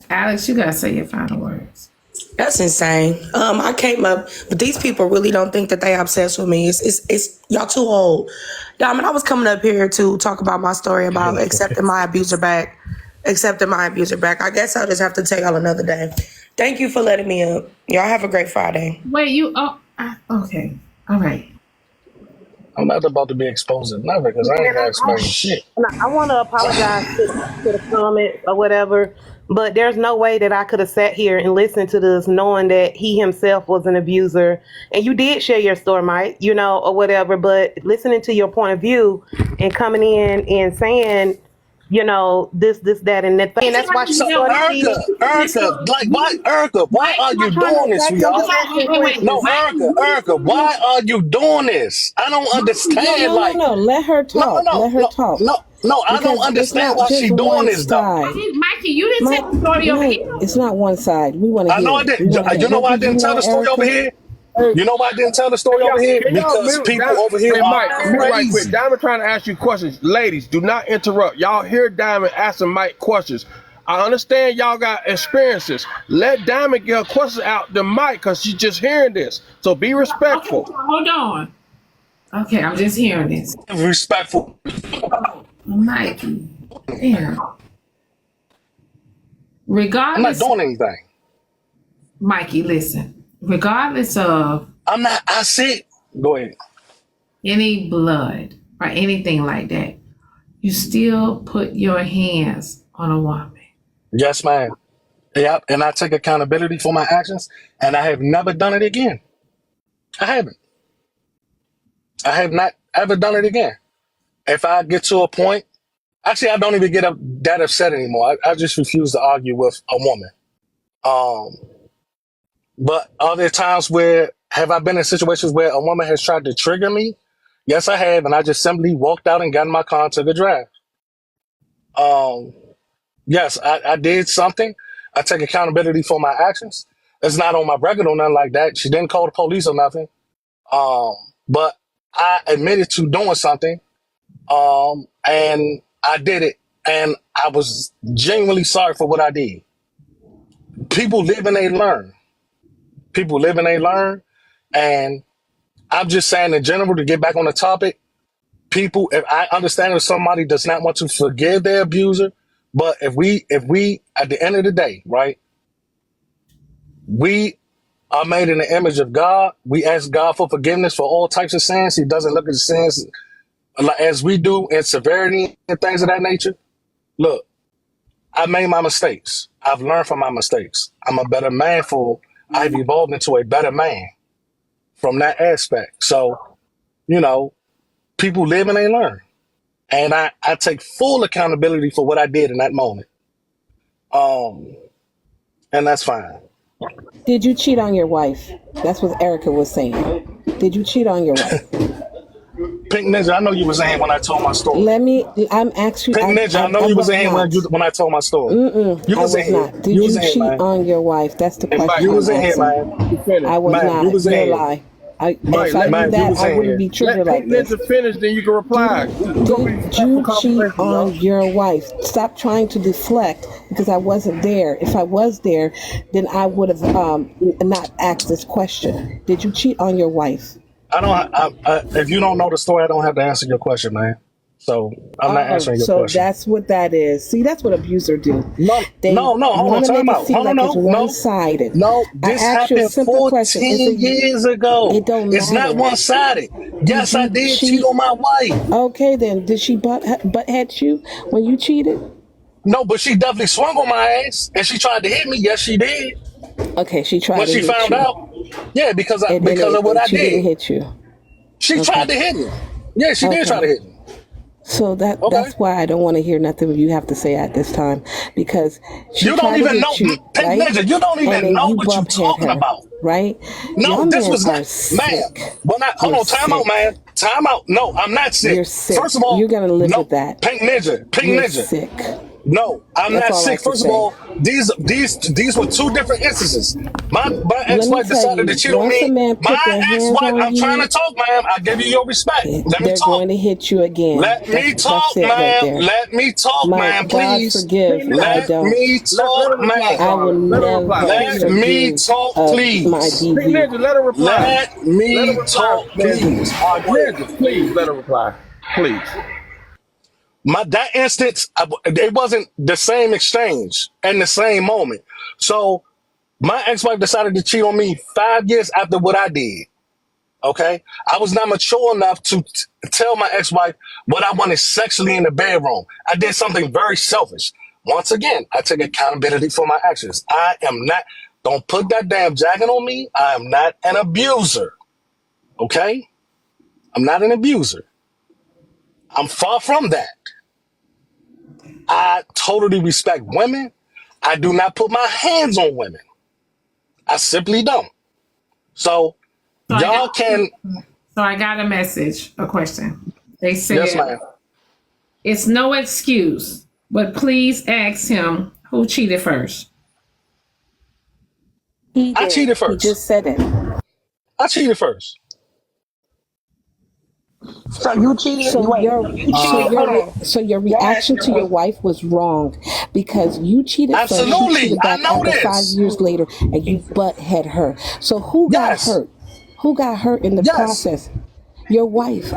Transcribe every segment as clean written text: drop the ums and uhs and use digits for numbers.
Alex, you gotta say your final words. That's insane. I came up, but these people really don't think that they obsessed with me. It's y'all too old. Diamond, I was coming up here to talk about my story about accepting my abuser back. Accepting my abuser back. I guess I'll just have to tell y'all another day. Thank you for letting me up. Y'all have a great Friday. Wait, you? Oh, okay. All right. I'm not about to be exposing nothing because I ain't got to explain shit. I want to apologize to the comments or whatever, but there's no way that I could have sat here and listened to this knowing that he himself was an abuser. And you did share your story, Mike, or whatever, but listening to your point of view and coming in and saying, this, that, and that. And that's why she Erica, like, why, Erica, why are you doing this, y'all? No, Erica, why are you doing this? I don't understand. No, let her talk. Let her talk. No, I don't understand why she's doing this, though. Mikey, you didn't tell the story over here. It's not one side. We want to hear. I know I didn't. You know why I didn't tell the story over here? You know why I didn't tell the story over here? Because people over here Mike, are crazy. right quick. Diamond trying to ask you questions. Ladies, do not interrupt. Y'all hear Diamond asking Mike questions. I understand y'all got experiences. Let Diamond get her questions out to Mike because she's just hearing this. So be respectful. Okay, hold on. Okay, I'm just hearing this. Respectful. Mikey. Damn. Regardless. I'm not doing anything. Mikey, listen. Regardless of I'm not. I said. Go ahead. Any blood or anything like that, you still put your hands on a woman. Yes, ma'am. Yep. And I take accountability for my actions, and I have never done it again. I haven't. I have not ever done it again. If I get to a point, actually, I don't even get that upset anymore. I just refuse to argue with a woman. But are there times where have I been in situations where a woman has tried to trigger me? Yes, I have, and I just simply walked out and got in my car and took a drive. Yes, I did something. I take accountability for my actions. It's not on my record or nothing like that. She didn't call the police or nothing. But I admitted to doing something, and I did it, and I was genuinely sorry for what I did. People live and they learn. People live and they learn. And I'm just saying in general, to get back on the topic, people, if I understand if somebody does not want to forgive their abuser, but if we, at the end of the day, right, we are made in the image of God. We ask God for forgiveness for all types of sins. He doesn't look at the sins as we do in severity and things of that nature. Look, I made my mistakes. I've learned from my mistakes. I'm a better man I've evolved into a better man from that aspect. So, people live and they learn. And I take full accountability for what I did in that moment. And that's fine. Did you cheat on your wife? That's what Erica was saying. Did you cheat on your wife? Pink Ninja, I know you was in here when I told my story. I'm actually. Pink Ninja, I know you was in here when I told my story. You was in here. Did you cheat on your wife? That's the question. You was in here, man. I was not. You was in here. Lie. If I did that, I wouldn't be triggered like this. Let Ninja finish, then you can reply. Did you cheat on your wife? Stop trying to deflect because I wasn't there. If I was there, then I would have not asked this question. Did you cheat on your wife? If you don't know the story, I don't have to answer your question, man. So I'm not answering your question. So that's what that is. See, that's what abusers do. No. Hold on, time out. One-sided. No, this happened 14 years ago. It don't matter. It's not one-sided. Yes, I did cheat on my wife. Okay, then did she butt head you when you cheated? No, but she definitely swung on my ass, and she tried to hit me. Yes, she did. Okay, she tried. When she found out, yeah, because of what I did. She didn't hit you. She tried to hit me. Yeah, she did try to hit me. So that's why I don't want to hear nothing you have to say at this time, because you don't even know, right? Ninja, you don't even know what you're talking about, right? No, this was not, man. Hold on, time out, man. Time out. No, I'm not sick. You're sick. First of all, you're gonna live with that. Pink Ninja. Sick. No, I'm That's not all I sick. can First of say. all, these were two different instances. My Let me ex-wife tell decided to you, cheat on once a me. man My put their hands ex-wife, on I'm trying to you, talk, ma'am. I give you your respect. Let me they're talk. going to hit you again. Let me That's talk, it right ma'am. there. Let me talk, ma'am, Mike, God please. forgive. I P. Let don't. me Let talk, her reply, ma'am. I will Charlotte. Let her reply. never P Let Ninja. me forgive talk, my please. P DV. Ninja, let her reply. Let Let her me reply, talk, Ninja. please. All right, go ahead. Ninja, please let her reply. Please. That instance, it wasn't the same exchange and the same moment. So my ex-wife decided to cheat on me 5 years after what I did. Okay, I was not mature enough to tell my ex-wife what I wanted sexually in the bedroom. I did something very selfish. Once again, I take accountability for my actions. I am not. Don't put that damn jacket on me. I am not an abuser. Okay, I'm not an abuser. I'm far from that. I totally respect women. I do not put my hands on women. I simply don't. So So I got y'all can, so I got a message, a question. They yes, said ma'am. it's no excuse, but please ask him who cheated first. He I did. cheated He first. just said it. I cheated first. So you cheated. So Wait, your you cheated. Hold on. so your Y'all answer reaction your to your question. wife was wrong because you cheated first. She Absolutely. cheated I back know after five this. years later, and you butt head her. So who got Yes. hurt? Who got hurt in the Yes. process? Your wife.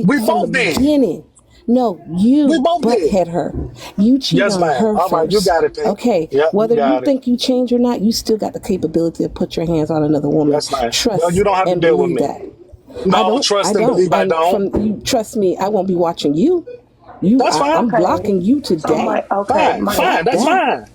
We From the both did. beginning. No, We you both butt did. head her. You cheated Yes, on ma'am. her All right. You first. got it, Pink. Okay, Yep, you whether you got it. think you changed or not, you still got the capability to put your hands on another woman. Yes, ma'am. Well, you Trust don't have to and deal with believe me. that. No, I trust and don't. believe I And don't. from you, trust me, I won't be watching you. That's fine. I'm Okay. blocking you So today. Mike, okay, Fine. Mike. Fine. Block That's that. fine.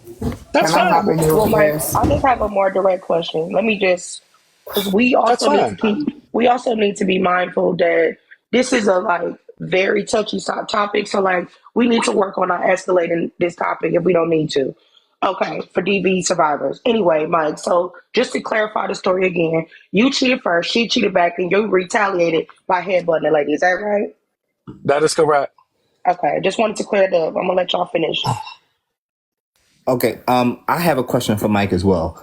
That's Can I hop fine. in here Well, with Mike, this? I just have a more direct question. Let me just, because we That's also need to fine. keep, we also need to be mindful that this is a like very touchy topic. So like, we need to work on not escalating this topic if we don't need to. Okay, for DV survivors. Anyway, Mike. So just to clarify the story again, you cheated first, she cheated back, and you retaliated by headbutting the lady. Is that right? That is correct. Okay, I just wanted to clear it up. I'm gonna let y'all finish. Okay, I have a question for Mike as well.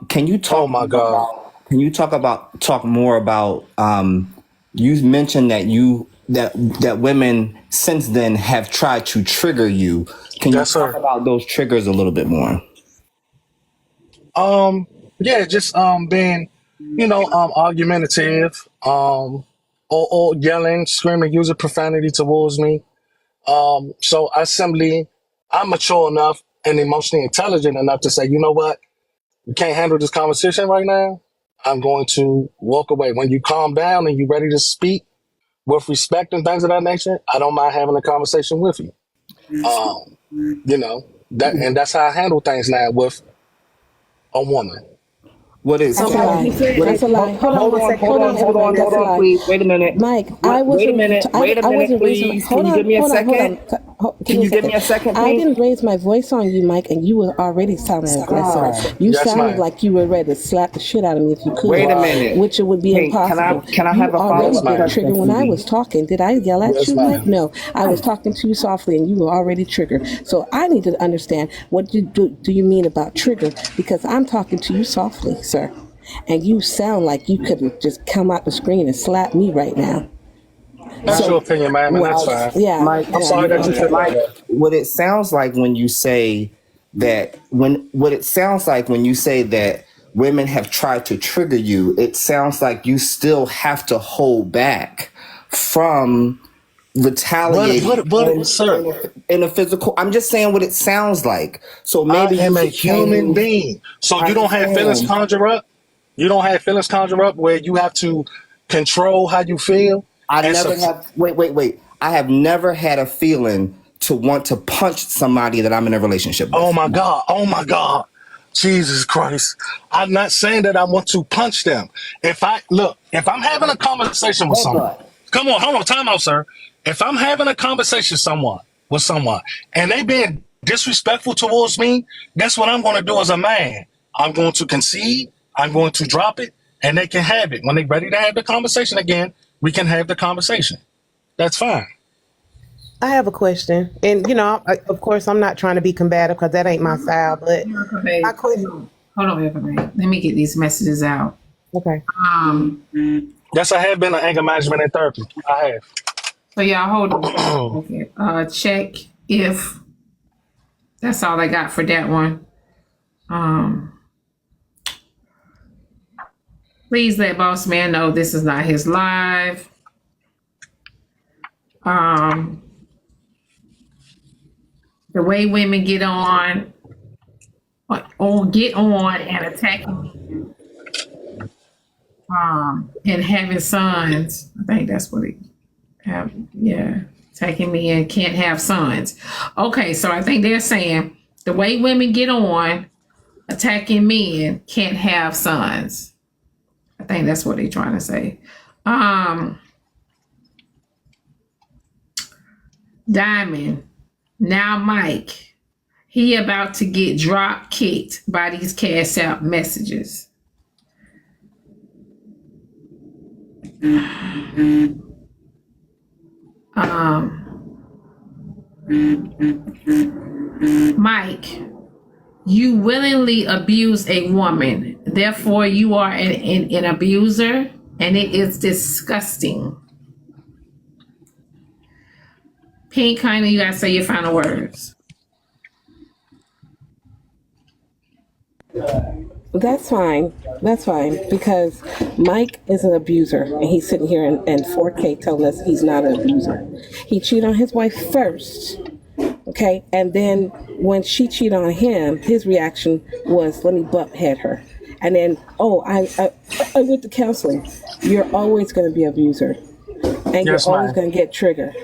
Can you Oh talk my more God. about? Can you talk more about? You mentioned that women since then have tried to trigger you. Can you Yes, talk sir. about those triggers a little bit more? Um, yeah, just being, argumentative, or yelling, screaming, using profanity towards me. So I'm mature enough and emotionally intelligent enough to say, you know what, you can't handle this conversation right now. I'm going to walk away. When you calm down and you're ready to speak with respect and things of that nature, I don't mind having a conversation with you. Um, that's how I handle things now with a woman. What is So, That's a Mike, can you lie. said, what is That's a lie. hold on one second. Hold on, everybody. That's Hold a on, lie. please. Wait a minute. Mike, I Wait a wasn't. minute. Wait a I minute, wasn't raising. please. Can Hold you on. give me a Hold on. Hold second? on. Give Can me a you give me second. a second, I Pink? didn't raise my voice on you, Mike, and you were already sounding aggressive. God. You Yes, sounded ma'am. like you were ready to slap the shit out of me if you could, Wait a Right. minute. which it would be Pink, impossible. can I You have a follow already Yes, up get ma'am. triggered question, when I was Phoebe? talking. Did I yell at Yes, you, Mike? ma'am. No, I was talking to you softly, and you were already triggered. So I need to understand what do you mean about trigger? Because I'm talking to you softly, sir. And you sound like you could have just come out the screen and slapped me right now. That's Mike, your So, opinion, ma'am, and that's Mike, fine. yeah, Mike, I'm yeah, sorry you know, that you okay. feel that Mike. way. what it sounds like when you say that women have tried to trigger you, it sounds like you still have to hold back from retaliating Sir? in a physical. I'm just saying what it sounds like. So I maybe you am a should human change. being. So I you don't have feelings understand. conjure up? You don't have feelings conjure up where you have to control how you feel? I And never so, have. Wait. I have never had a feeling to want to punch somebody that I'm in a relationship oh with. my God, oh my God. Jesus Christ. I'm not saying that I want to punch them. If I'm having a conversation with someone, Headbutt. come on, hold on, time out, sir. If I'm having a conversation with someone and they being disrespectful towards me, guess what I'm going to do as a man? I'm going to concede, I'm going to drop it, and they can have it. When they're ready to have the conversation again, we can have the conversation. That's fine. I have a question, and of course, I'm not trying to be combative because that ain't my style. But Erica, my babe, question, hold on, Erica, babe. Let me get these messages out. okay. Um, Yes, I have been in anger management and therapy. I so y'all hold on. have. Okay. Check if that's all I got for that one. Um, please let Boss Man know this is not his live. Um, the way women get on and attacking me, and having sons. I think that's what it have. Yeah, attacking me and can't have sons. Okay, so I think they're saying the way women get on attacking men can't have sons. I think that's what they're trying to say. Diamond. Now Mike. He about to get drop kicked by these cash out messages. Mike, you willingly abuse a woman. Therefore, you are an abuser, and it is disgusting. Pink, kindly, you gotta say your final words. That's fine. That's fine because Mike is an abuser and he's sitting here in 4K telling us he's not an abuser. He cheated on his wife first, okay? And then when she cheated on him, his reaction was, let me butt head her. And then, I went to counseling. You're always going to be an abuser and Yes, you're always ma'am. going to get triggered.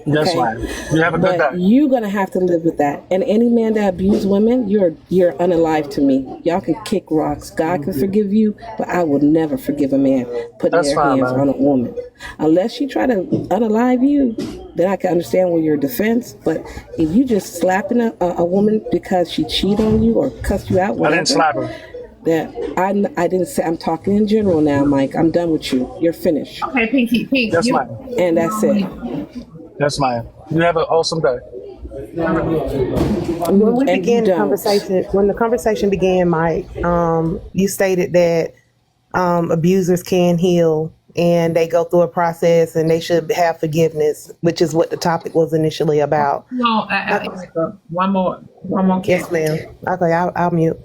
Yes, Okay, ma'am. You have a good but day. you're gonna have to live with that. And any man that abuses women, you're unalive to me. Y'all can kick rocks. God can forgive you, but I will never forgive a man putting That's their fine, hands man. on a woman. Unless she try to unalive you, then I can understand where your defense. But if you just slapping a woman because she cheated on you or cussed you out, I didn't whatever, slap her. that I didn't say. I'm talking in general now, Mike. I'm done with you. You're finished, Okay, Pinky, Pink, Yes, you. ma'am. and that's it. Yes, ma'am. You have an awesome day. When we And you began the don't. conversation, when the conversation began, Mike, you stated that abusers can heal and they go through a process and they should have forgiveness, which is what the topic was initially about. No, Erica, one more cash, Yes, ma'am. Okay, I'll mute.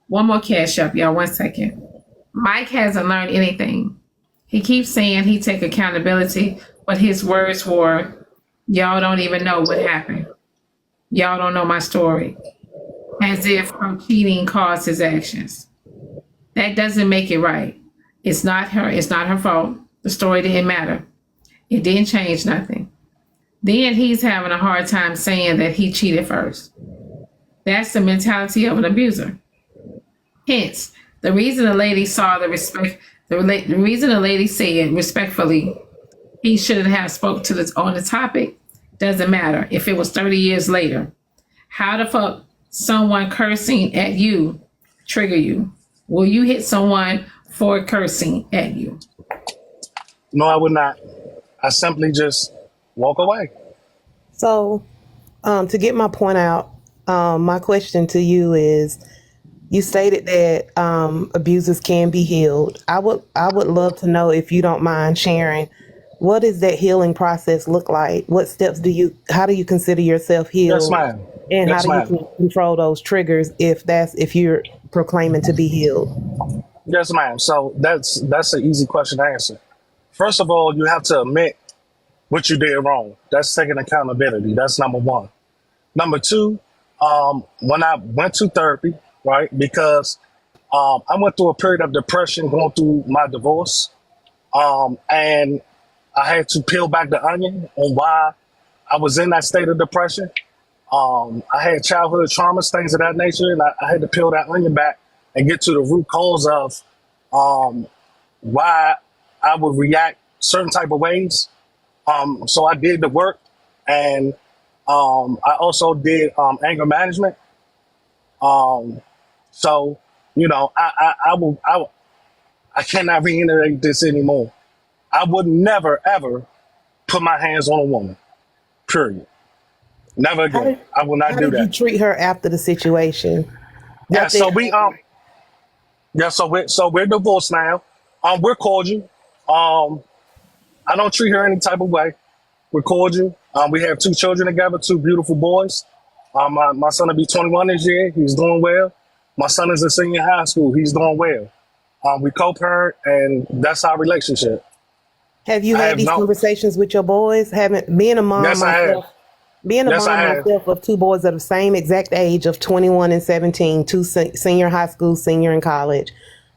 one more cash up, y'all. 1 second. Mike hasn't learned anything. He keeps saying he take accountability, but his words were, "Y'all don't even know what happened. Y'all don't know my story." As if her cheating caused his actions. That doesn't make it right. It's not her. It's not her fault. The story didn't matter. It didn't change nothing. Then he's having a hard time saying that he cheated first. That's the mentality of an abuser. Hence, the reason the lady saw the respect, the reason the lady said respectfully, he shouldn't have spoke to this on the topic. Doesn't matter if it was 30 years later. How the fuck someone cursing at you trigger you? Will you hit someone for cursing at you? No, I would not. I simply just walk away. So, to get my point out, my question to you is: you stated that abusers can be healed. I would love to know, if you don't mind sharing, what does that healing process look like? What steps how do you consider yourself Yes, healed? ma'am. And how Yes, do you ma'am. control those triggers if you're proclaiming to be healed? Yes, ma'am. So that's an easy question to answer. First of all, you have to admit what you did wrong. That's taking accountability. That's number one. Number two, when I went to therapy, right, because I went through a period of depression going through my divorce, and I had to peel back the onion on why I was in that state of depression. I had childhood traumas, things of that nature, and I had to peel that onion back and get to the root cause of why I would react certain type of ways. So I did the work, and I also did anger management. Um, so I cannot reiterate this anymore. I would never ever put my hands on a woman. Period. Never How again. did I will not how do did you that. treat her after the situation? Yeah, Nothing. we're divorced now. We're cordial. Um, I don't treat her any type of way. We're cordial. We have two children together, two beautiful boys. My son will be 21 this year. He's doing well. My son is a senior in high school. He's doing well. We co-parent, and that's our relationship. Have you I had have these no. conversations with your boys? Haven't being a mom Yes, I have. myself. Being a Yes, I mom have. myself of two boys of the same exact age of 21 and 17, two senior high school, senior in college.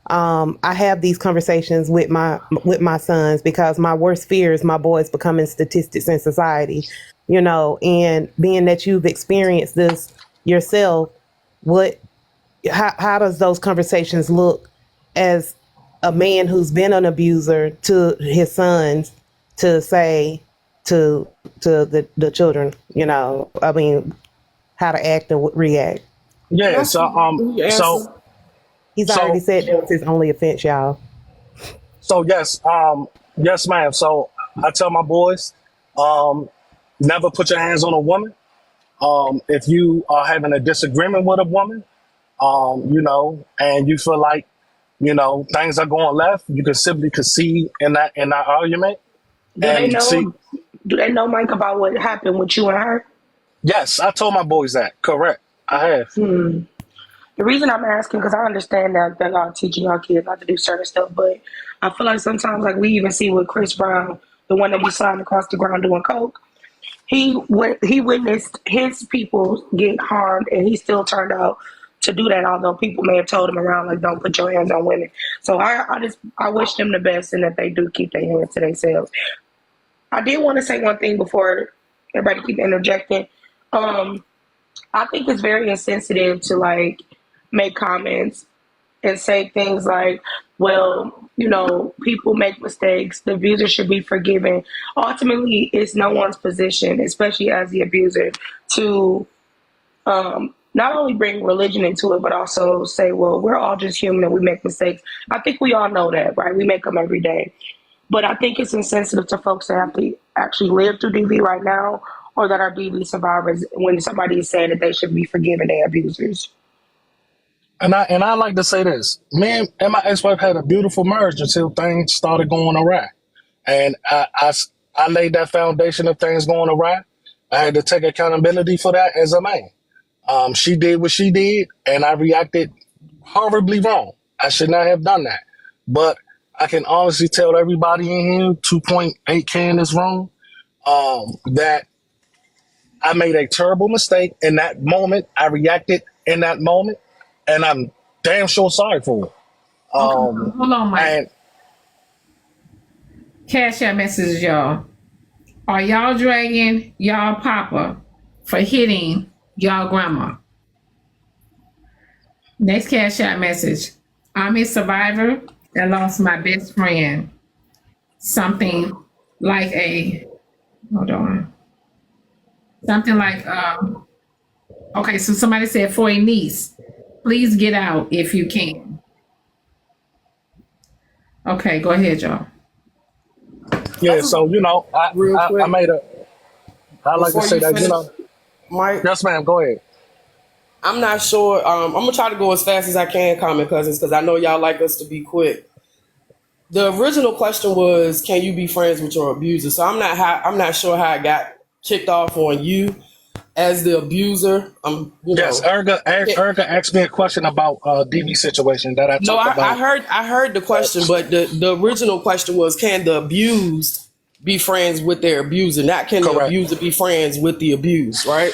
I have these conversations with my sons because my worst fear is my boys becoming statistics in society, and being that you've experienced this yourself, what how does those conversations look as a man who's been an abuser to his sons to say to the children, I mean, how to act and react. Can Yeah. I see who you answer? So, He's already so, said that was his only offense, y'all. yes. Yes, ma'am. So I tell my boys, um, never put your hands on a woman. If you are having a disagreement with a woman, and you feel like, things are going left, you can simply concede in that argument. Do they And see, know? Do they know, Mike, about what happened with you and her? yes, I told my boys that. Correct. I have. The reason I'm asking because I understand that y'all teaching y'all kids not to do certain stuff, but I feel like sometimes, like we even see with Chris Brown, the one that be sliding across the ground doing coke. He witnessed his people get harmed, and he still turned out to do that. Although people may have told him around like, "Don't put your hands on women." So I wish them the best and that they do keep their hands to themselves. I did want to say one thing before everybody keep interjecting. Um, I think it's very insensitive to like make comments and say things like, well, people make mistakes. The abuser should be forgiven. Ultimately, it's no one's position, especially as the abuser, to not only bring religion into it, but also say, well, we're all just human and we make mistakes. I think we all know that, right? We make them every day. But I think it's insensitive to folks that have to actually live through DV right now or that are DV survivors when somebody is saying that they should be forgiven their abusers. And I like to say this. Me and my ex-wife had a beautiful marriage until things started going awry. And I laid that foundation of things going awry. I had to take accountability for that as a man. She did what she did, and I reacted horribly wrong. I should not have done that. But I can honestly tell everybody in here, 2.8K in this room, that I made a terrible mistake in that moment. I reacted in that moment, and I'm damn sure sorry for it. Okay, hold on, Mike. And Cash out messages, y'all. Are y'all dragging y'all papa for hitting y'all grandma? Next cash out message. I'm a survivor that lost my best friend. Something like a hold on. Something like okay, so somebody said for a niece. Please get out if you can. Okay, go ahead, y'all. yeah, so Real I quick, made a. I like to before say you that finish, Mike, Yes, ma'am. Go ahead. I'm not sure. I'm gonna try to go as fast as I can, comment cousins, because I know y'all like us to be quick. The original question was, can you be friends with your abuser? So I'm not sure how it got kicked off on you as the abuser. Yes, Erica asked me a question about DV situation that I No, talked about. I heard the question, but the original question was, can the abused be friends with their abuser? Not can the Correct. abuser be friends with the abused, right?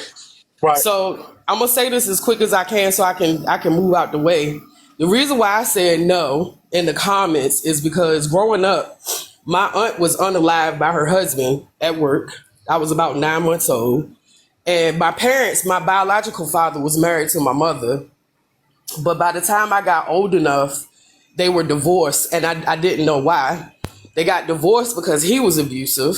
Right. So I'm gonna say this as quick as I can so I can move out the way. The reason why I said no in the comments is because growing up, my aunt was unalived by her husband at work. I was about 9 months old. And my parents, my biological father was married to my mother. But by the time I got old enough, they were divorced, and I didn't know why. They got divorced because he was abusive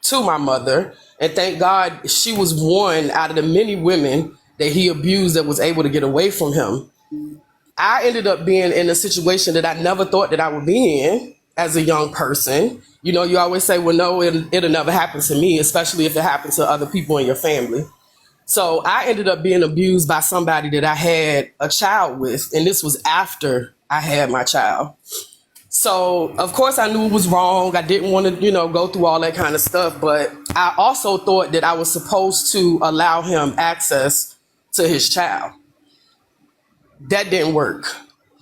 to my mother, and thank God she was one out of the many women that he abused that was able to get away from him. I ended up being in a situation that I never thought that I would be in as a young person, You know, you always say, well, no, it'll never happen to me, especially if it happens to other people in your family. So I ended up being abused by somebody that I had a child with, and this was after I had my child. So of course I knew it was wrong. I didn't want to, go through all that kind of stuff, but I also thought that I was supposed to allow him access to his child. That didn't work.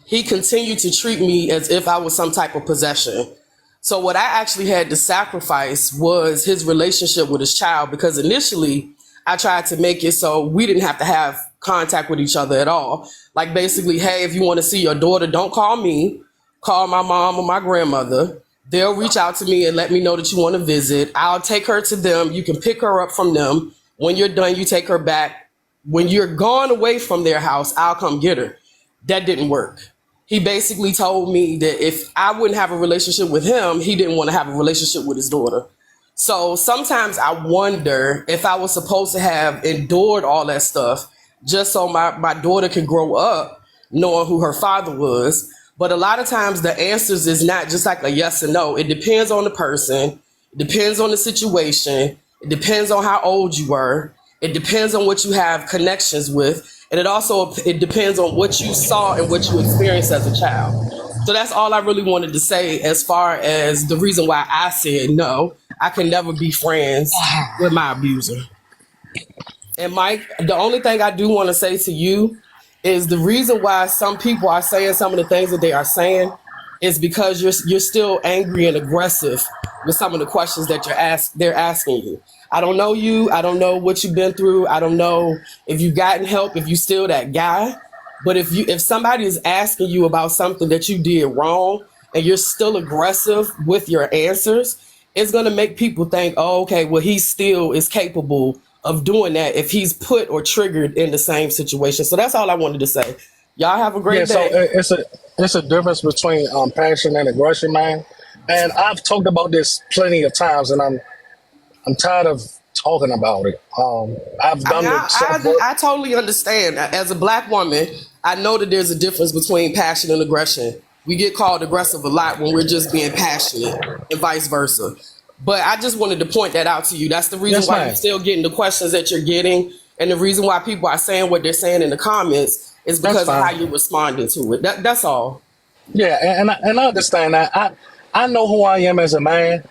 He continued to treat me as if I was some type of possession. So what I actually had to sacrifice was his relationship with his child, because initially I tried to make it so we didn't have to have contact with each other at all. Like basically, hey, if you want to see your daughter, don't call me, call my mom or my grandmother. They'll reach out to me and let me know that you want to visit. I'll take her to them. You can pick her up from them. When you're done, you take her back. When you're gone away from their house, I'll come get her. That didn't work. He basically told me that if I wouldn't have a relationship with him, he didn't want to have a relationship with his daughter. So sometimes I wonder if I was supposed to have endured all that stuff just so my daughter could grow up knowing who her father was. But a lot of times the answers is not just like a yes or no. It depends on the person. It depends on the situation. It depends on how old you were. It depends on what you have connections with. And it depends on what you saw and what you experienced as a child. So that's all I really wanted to say as far as the reason why I said no, I can never be friends with my abuser. And Mike, the only thing I do want to say to you is the reason why some people are saying some of the things that they are saying is because you're still angry and aggressive with some of the questions that they're asking you. I don't know you. I don't know what you've been through. I don't know if you've gotten help, if you're still that guy. But if somebody is asking you about something that you did wrong and you're still aggressive with your answers, it's going to make people think, oh, okay, well, he still is capable of doing that if he's put or triggered in the same situation. So that's all I wanted to say. Y'all have a great day. So it's a difference between passion and aggression, man. And I've talked about this plenty of times, and I'm tired of talking about it. I've done I totally understand. As a Black woman, I know that there's a difference between passion and aggression. We get called aggressive a lot when we're just being passionate and vice versa. But I just wanted to point that out to you. That's the reason why you're still getting the questions that you're getting. And the reason why people are saying what they're saying in the comments is because of how you're responding to it. That's all. Yeah, and I understand that. I know who I am as a man.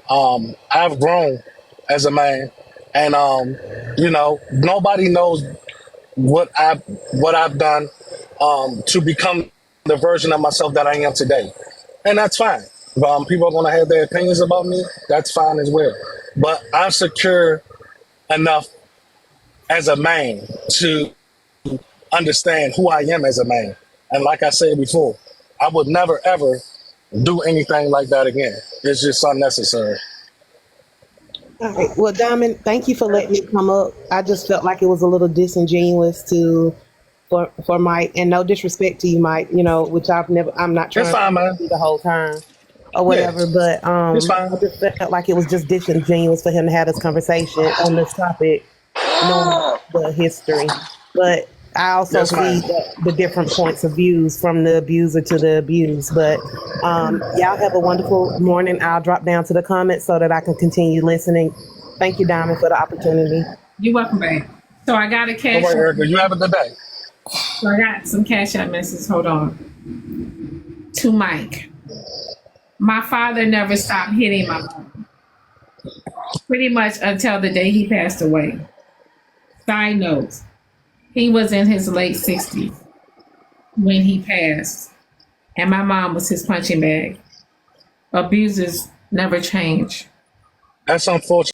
I've grown as a man, and nobody knows what I've done to become the version of myself that I am today, and that's fine. People are going to have their opinions about me. That's fine as well. But I'm secure enough as a man to understand who I am as a man, and like I said before, I would never ever do anything like that again. It's just unnecessary. All right. Well, Diamond, thank you for letting me come up. I just felt like it was a little disingenuous for Mike, and no disrespect to you, Mike. Which I'm not trying to do the whole time or whatever. Yeah. But I just felt like it was just disingenuous for him to have this conversation on this topic, knowing the history. But I also see the different points of views from the abuser to the abused. But y'all have a wonderful morning. I'll drop down to the comments so that I can continue listening. Thank you, Diamond, for the opportunity. You're welcome, babe. So I got a cash. All right, Erica, you have a good day. So I got some cash app messages. Hold on. To Mike. My father never stopped hitting my mom. Pretty much until the day he passed away. Side note. He was in his late 60s when he passed, and my mom was his punching bag. Abusers never change. That's unfortunate.